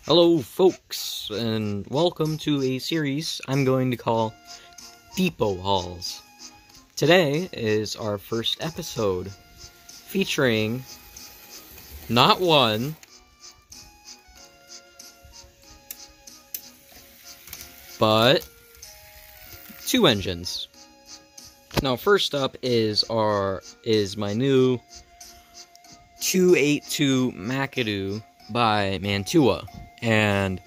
Hello folks, and welcome to a series I'm going to call Depot Hauls. Today is our first episode, featuring not one, but two engines. Now first up is my new 282 McAdoo by Mantua. And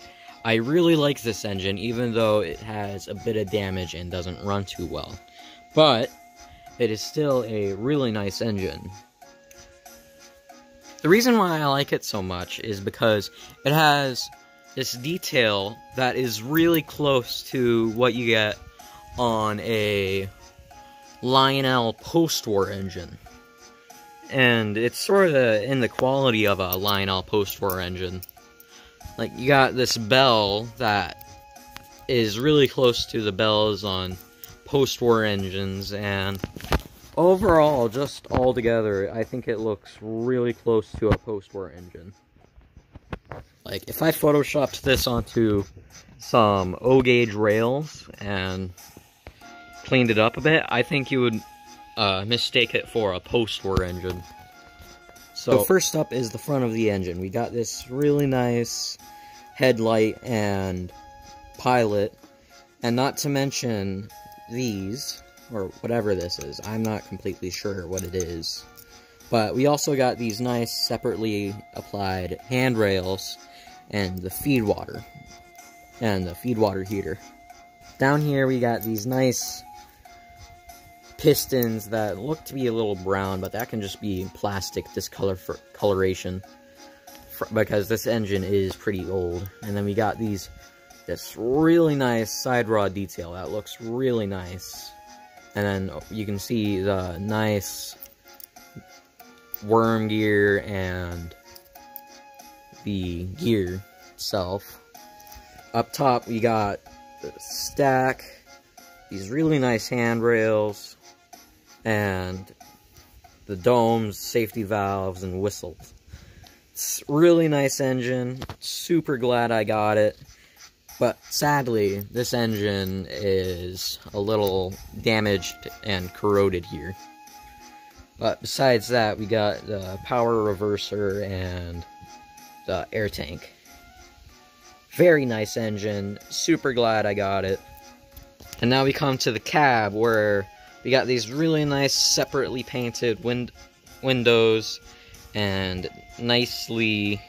I really like this engine, even though it has a bit of damage and doesn't run too well. But it is still a really nice engine. The reason why I like it so much is because it has this detail that is really close to what you get on a Lionel post-war engine. And it's sort of in the quality of a Lionel post-war engine. Like, you got this bell that is really close to the bells on post-war engines, and overall, just all together, I think it looks really close to a post-war engine. Like, if I photoshopped this onto some O-gauge rails and cleaned it up a bit, I think you would mistake it for a post-war engine. So first up is the front of the engine. We got this really nice headlight and pilot, and not to mention these, or whatever this is. I'm not completely sure what it is. But we also got these nice separately applied handrails and the feed water heater. Down here we got these nice pistons that look to be a little brown, but that can just be plastic discoloration because this engine is pretty old. And then we got this really nice side rod detail that looks really nice. And then you can see the nice worm gear and the gear itself. Up top we got the stack, these really nice handrails, and the domes, safety valves, and whistles. It's a really nice engine. Super glad I got it. But sadly, this engine is a little damaged and corroded here. But besides that, we got the power reverser and the air tank. Very nice engine. Super glad I got it. And now we come to the cab, where we got these really nice separately painted windows and nicely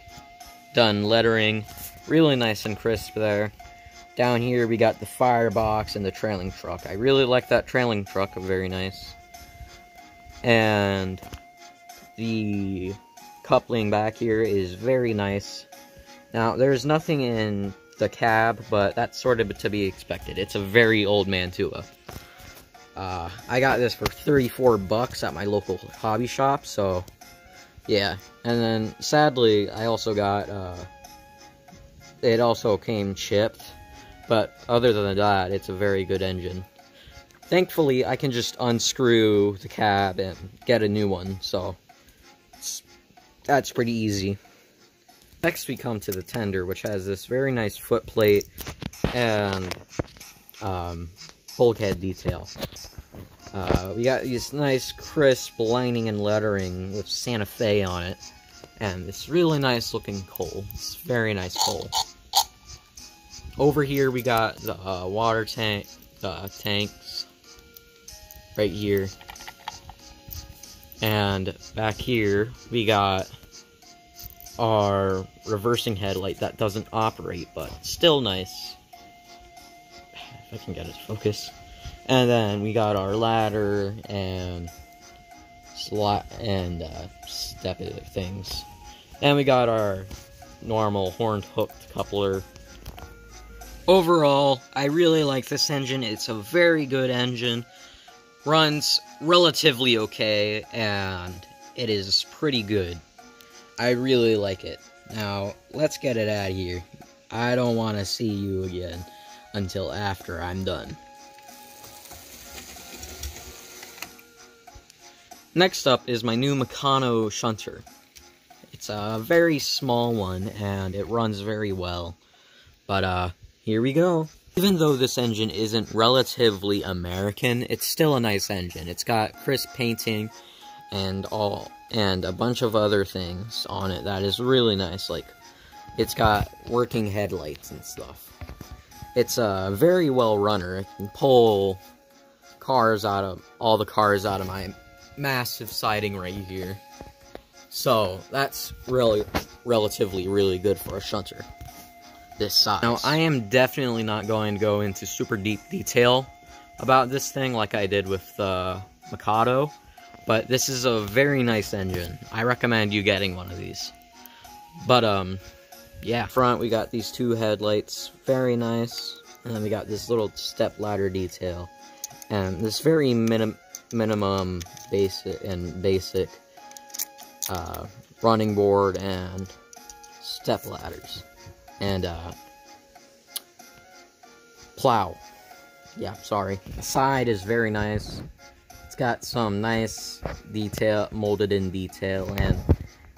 done lettering. Really nice and crisp there. Down here we got the firebox and the trailing truck. I really like that trailing truck, very nice. And the coupling back here is very nice. Now, there's nothing in the cab, but that's sort of to be expected. It's a very old Mantua. I got this for 34 bucks at my local hobby shop, so yeah. And then sadly, I also got it also came chipped, but other than that, it's a very good engine. Thankfully, I can just unscrew the cab and get a new one, so that's pretty easy. Next, we come to the tender, which has this very nice foot plate and bulkhead detail. We got this nice crisp lining and lettering with Santa Fe on it, and this really nice looking coal. It's very nice coal. Over here we got the water tank, the tanks right here, and back here we got our reversing headlight that doesn't operate, but still nice. If I can get it to focus. And then we got our ladder and slot and step things. And we got our normal horned hooked coupler. Overall, I really like this engine. It's a very good engine. Runs relatively okay, and it is pretty good. I really like it. Now, let's get it out of here. I don't want to see you again until after I'm done. Next up is my new Meccano shunter. It's a very small one, and it runs very well. But, here we go. Even though this engine isn't relatively American, it's still a nice engine. It's got crisp painting and a bunch of other things on it that is really nice. Like, it's got working headlights and stuff. It's a very well runner. It can pull all the cars out of my massive siding right here. So, that's really, relatively really good for a shunter this size. Now, I am definitely not going to go into super deep detail about this thing like I did with the Mikado, but this is a very nice engine. I recommend you getting one of these. But, yeah. Front, we got these two headlights, very nice, and then we got this little step ladder detail, and this very minimum basic running board and step ladders. And, plow. Yeah, sorry. The side is very nice. It's got some nice detail, molded in detail, and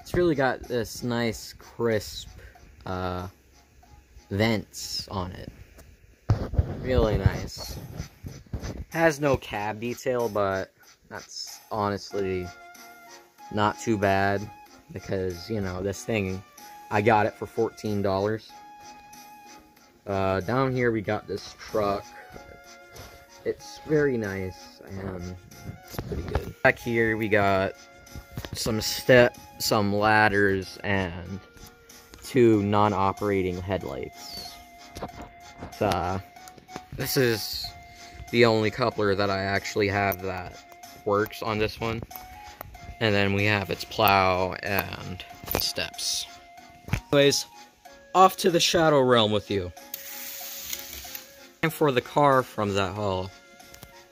it's really got this nice, crisp, vents on it. Really nice. Has no cab detail, but that's honestly not too bad, because, you know, this thing, I got it for $14. Down here we got this truck. It's very nice, and it's pretty good. Back here we got some ladders, and two non-operating headlights. This is the only coupler that I actually have that works on this one. And then we have its plow and steps. Anyways, off to the Shadow Realm with you. Time for the car from the hall.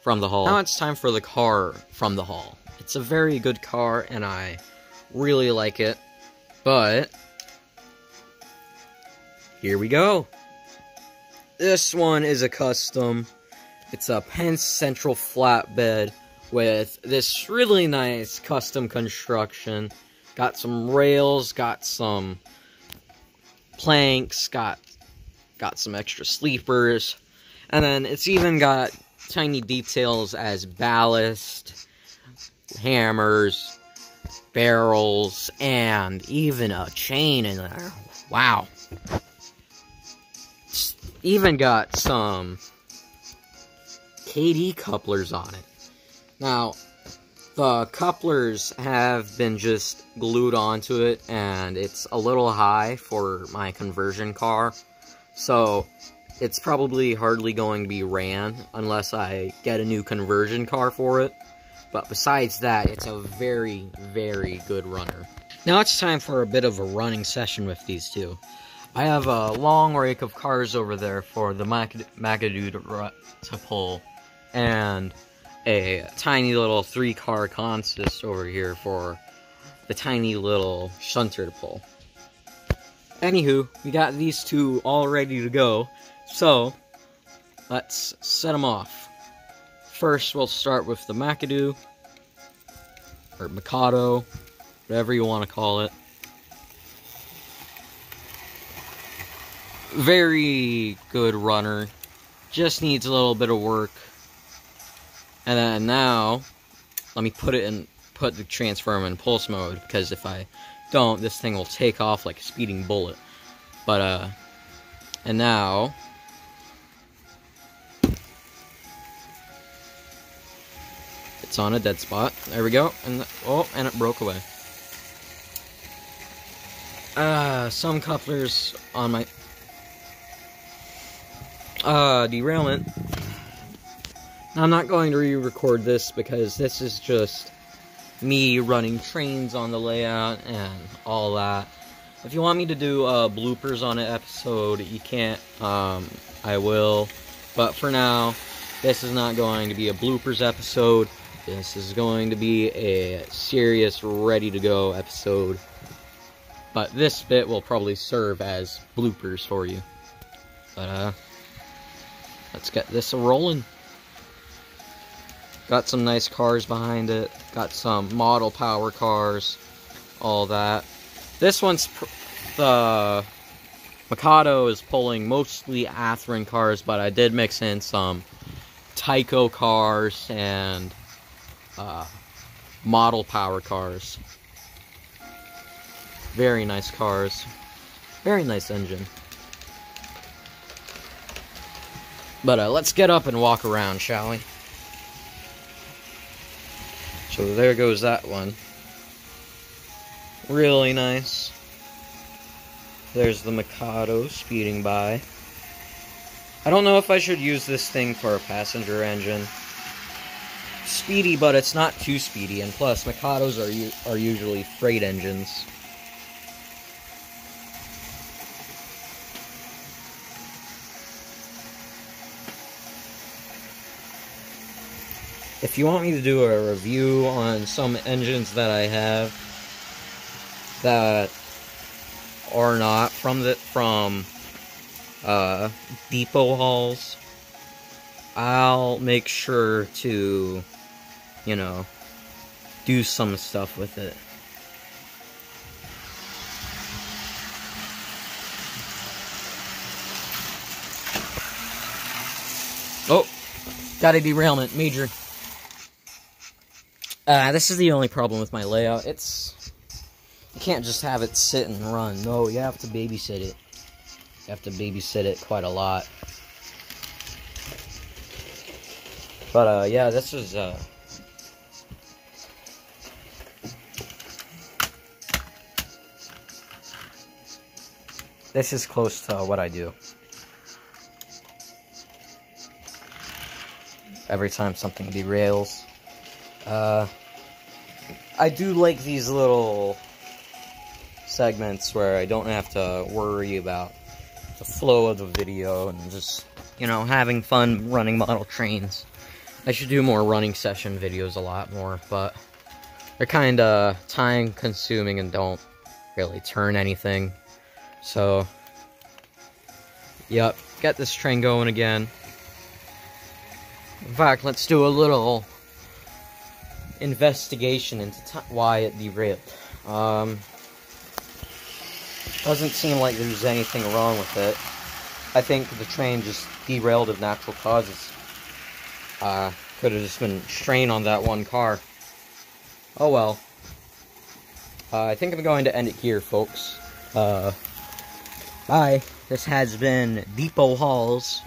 Now it's time for the car from the hall. It's a very good car, and I really like it. But here we go. This one is a custom. It's a Pence Central flatbed with this really nice custom construction. Got some rails, got some planks, got some extra sleepers, and then it's even got tiny details as ballast, hammers, barrels, and even a chain in there. Wow. It's even got some KD couplers on it. Now, the couplers have been just glued onto it, and it's a little high for my conversion car, so it's probably hardly going to be ran unless I get a new conversion car for it. But besides that, it's a very, very good runner. Now it's time for a bit of a running session with these two. I have a long rake of cars over there for the Mikado to pull, and a tiny little 3-car consist over here for the tiny little shunter to pull. Anywho, we got these two all ready to go, so let's set them off. First, we'll start with the Mikado, or Mikado, whatever you want to call it. Very good runner, just needs a little bit of work. And then now, let me put the transformer in pulse mode, because if I don't, this thing will take off like a speeding bullet. But, and now, it's on a dead spot. There we go. And, and it broke away. Some couplers on my, derailment. I'm not going to re-record this because this is just me running trains on the layout and all that. If you want me to do bloopers on an episode, you can't. I will. But for now, this is not going to be a bloopers episode. This is going to be a serious, ready-to-go episode. But this bit will probably serve as bloopers for you. But, let's get this rolling. Got some nice cars behind it. Got some model power cars. All that. This one's the Mikado is pulling mostly Atherin cars, but I did mix in some Tyco cars and model power cars. Very nice cars. Very nice engine. But let's get up and walk around, shall we? So there goes that one. Really nice. There's the Mikado speeding by. I don't know if I should use this thing for a passenger engine. Speedy, but it's not too speedy, and plus Mikados are usually freight engines. If you want me to do a review on some engines that I have that are not from depot hauls, I'll make sure to, you know, do some stuff with it. Oh, got a derailment, major. This is the only problem with my layout. You can't just have it sit and run. No, you have to babysit it. You have to babysit it quite a lot. But, yeah, this is, this is close to what I do. Every time something derails. I do like these little segments where I don't have to worry about the flow of the video and just, you know, having fun running model trains. I should do more running session videos a lot more, but they're kind of time consuming and don't really turn anything. So, yep, get this train going again. In fact, let's do a little investigation into why it derailed. Doesn't seem like there's anything wrong with it. I think the train just derailed of natural causes. Could have just been strain on that one car. Oh well. I think I'm going to end it here, folks. Bye. This has been Depot Hauls.